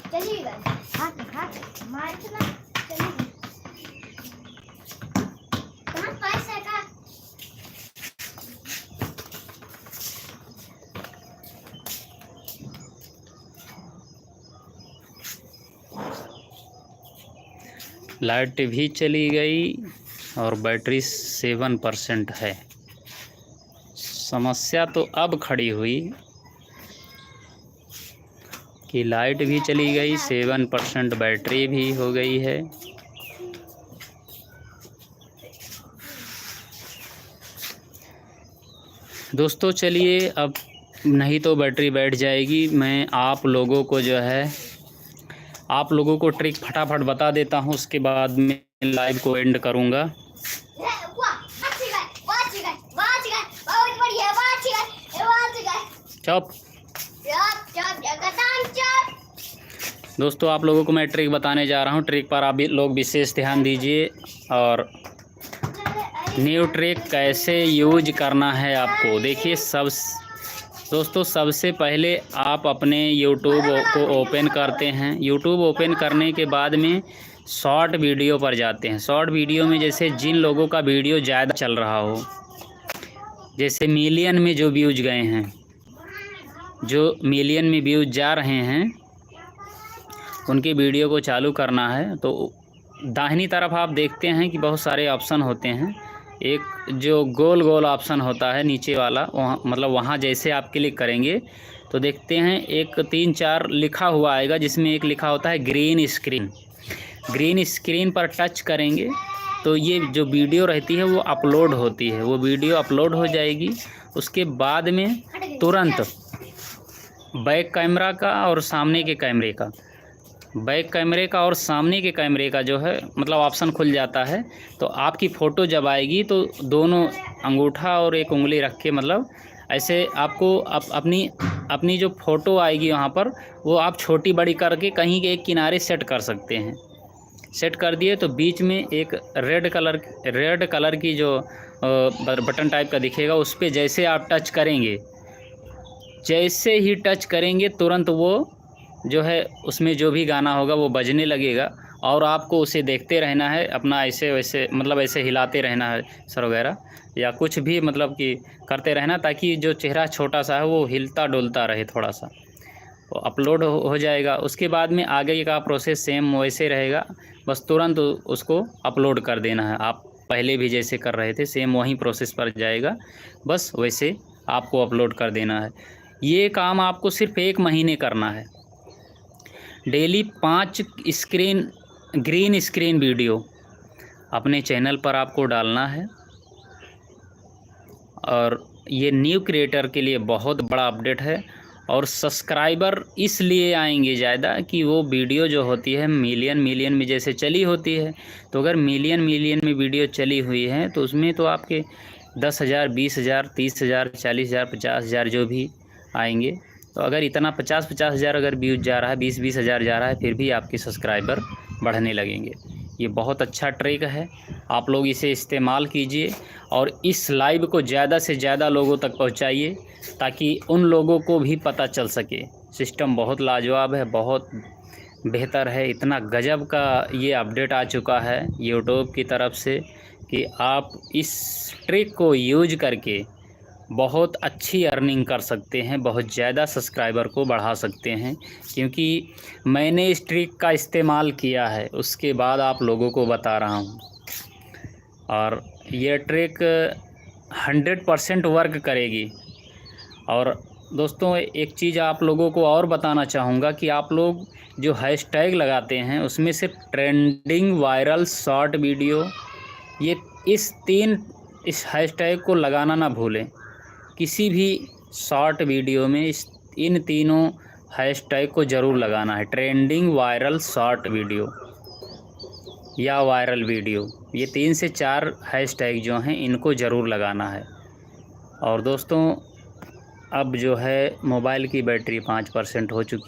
चलिए गाइस, हाथ मार के ना चलिए। कहाँ पैसा का लाइट भी चली गई और बैटरी 7% है। समस्या तो अब खड़ी हुई कि लाइट भी चली गई, 7% बैटरी भी हो गई है। दोस्तों चलिए, अब नहीं तो बैटरी बैठ जाएगी। मैं आप लोगों को जो है आप लोगों को ट्रिक फटाफट बता देता हूँ, उसके बाद में लाइव को एंड करूँगा। चुप। दोस्तों आप लोगों को मैं ट्रिक बताने जा रहा हूँ। ट्रिक पर आप भी लोग विशेष ध्यान दीजिए। और न्यू ट्रिक कैसे यूज करना है आपको देखिए। दोस्तों सबसे पहले आप अपने यूट्यूब को ओपन करते हैं। यूट्यूब ओपन करने के बाद में शॉर्ट वीडियो पर जाते हैं। शॉर्ट वीडियो में जैसे जिन लोगों का वीडियो ज़्यादा चल रहा हो, जैसे मिलियन में जो व्यूज गए हैं, जो मिलियन में व्यूज जा रहे हैं, उनकी वीडियो को चालू करना है। तो दाहिनी तरफ आप देखते हैं कि बहुत सारे ऑप्शन होते हैं। एक जो गोल गोल ऑप्शन होता है नीचे वाला, वहाँ मतलब वहाँ जैसे आप क्लिक करेंगे तो देखते हैं एक 3-4 लिखा हुआ आएगा, जिसमें एक लिखा होता है ग्रीन स्क्रीन। ग्रीन स्क्रीन पर टच करेंगे तो ये जो वीडियो रहती है वो अपलोड होती है। वो वीडियो अपलोड हो जाएगी। उसके बाद में तुरंत बैक कैमरा का और सामने के कैमरे का, बैक कैमरे का और सामने के कैमरे का जो है मतलब ऑप्शन खुल जाता है। तो आपकी फ़ोटो जब आएगी तो दोनों अंगूठा और एक उंगली रख के मतलब ऐसे आपको अपनी जो फ़ोटो आएगी वहाँ पर, वो आप छोटी बड़ी करके कहीं के एक किनारे सेट कर सकते हैं। सेट कर दिए तो बीच में एक रेड कलर की जो बटन टाइप का दिखेगा, उस पर जैसे आप टच करेंगे, जैसे ही टच करेंगे तुरंत वो जो है उसमें जो भी गाना होगा वो बजने लगेगा और आपको उसे देखते रहना है। अपना ऐसे वैसे मतलब ऐसे हिलाते रहना है सर वगैरह, या कुछ भी मतलब कि करते रहना, ताकि जो चेहरा छोटा सा है वो हिलता डुलता रहे थोड़ा सा। वो अपलोड हो जाएगा। उसके बाद में आगे का प्रोसेस सेम वैसे रहेगा, बस तुरंत उसको अपलोड कर देना है। आप पहले भी जैसे कर रहे थे सेम वही प्रोसेस पर जाएगा, बस वैसे आपको अपलोड कर देना है। ये काम आपको सिर्फ 1 महीने करना है। डेली 5 ग्रीन स्क्रीन वीडियो अपने चैनल पर आपको डालना है। और ये न्यू क्रिएटर के लिए बहुत बड़ा अपडेट है। और सब्सक्राइबर इसलिए आएंगे ज़्यादा कि वो वीडियो जो होती है मिलियन में जैसे चली होती है। तो अगर मिलियन में वीडियो चली हुई है तो उसमें तो आपके 10,000, 20,000, 30,000, 40,000, 50,000 जो भी आएंगे। तो अगर इतना 50 हज़ार अगर व्यूज जा रहा है, 20 हज़ार जा रहा है, फिर भी आपके सब्सक्राइबर बढ़ने लगेंगे। ये बहुत अच्छा ट्रिक है, आप लोग इसे इस्तेमाल कीजिए और इस लाइव को ज़्यादा से ज़्यादा लोगों तक पहुंचाइए, ताकि उन लोगों को भी पता चल सके। सिस्टम बहुत लाजवाब है, बहुत बेहतर है। इतना गजब का ये अपडेट आ चुका है यूट्यूब की तरफ से कि आप इस ट्रिक को यूज करके बहुत अच्छी अर्निंग कर सकते हैं, बहुत ज़्यादा सब्सक्राइबर को बढ़ा सकते हैं। क्योंकि मैंने इस ट्रिक का इस्तेमाल किया है, उसके बाद आप लोगों को बता रहा हूँ। और ये ट्रिक 100% वर्क करेगी। और दोस्तों एक चीज़ आप लोगों को और बताना चाहूँगा कि आप लोग जो हैशटैग लगाते हैं उसमें से ट्रेंडिंग, वायरल, शॉर्ट वीडियो, ये इस हैशटैग को लगाना ना भूलें। किसी भी शॉर्ट वीडियो में इन तीनों हैशटैग को ज़रूर लगाना है। ट्रेंडिंग, वायरल, शॉर्ट वीडियो या वायरल वीडियो, ये 3 से 4 हैशटैग जो हैं इनको ज़रूर लगाना है। और दोस्तों अब जो है मोबाइल की बैटरी 5% हो चुकी